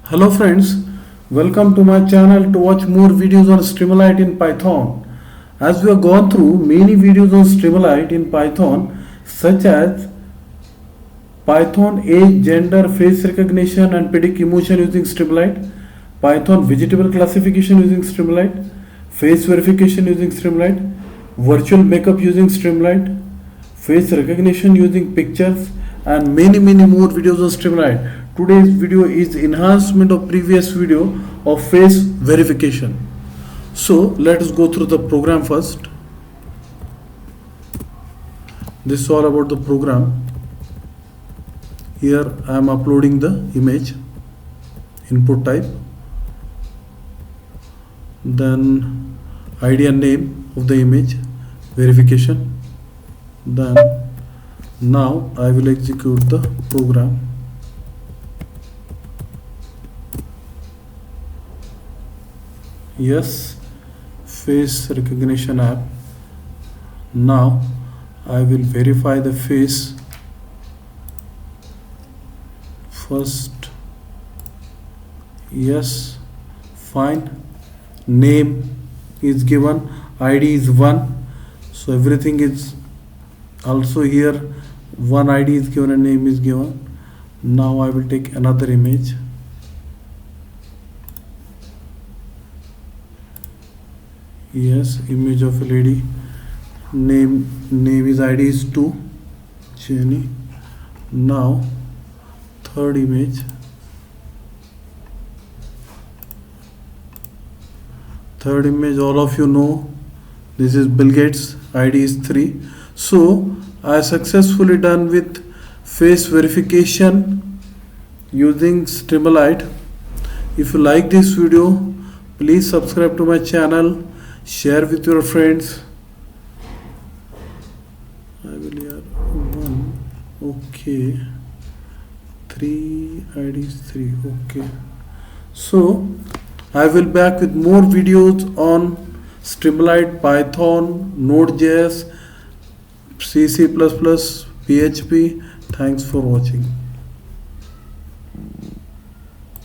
Hello friends, welcome to my channel to watch more videos on streamlit in Python. As we have gone through many videos on streamlit in Python such as Python age, gender, face recognition and predict emotion using streamlit, Python vegetable classification using streamlit, face verification using streamlit, virtual makeup using streamlit, face recognition using pictures and many more videos on streamlit. Today's video is enhancement of previous video of face verification. So let us go through the program first. This is all about the program. Here I am uploading the image, input type, then ID and name of the image, verification. Then now I will execute the program. Yes, face recognition app. Now I will verify the face first. Yes, fine. Name is given, ID is 1, so everything is also here. One ID is given and name is given. Now I will take another image. Yes, image of a lady. Name is ID is 2, Jenny. Now third image. Third image, all of you know, this is Bill Gates, ID is 3. So I successfully done with face verification using streamlit. If you like this video, please subscribe to my channel, share with your friends. I will here 1, okay, 3, IDs 3, okay. So I will back with more videos on streamlit, Python, Node.js, C++, PHP. Thanks for watching.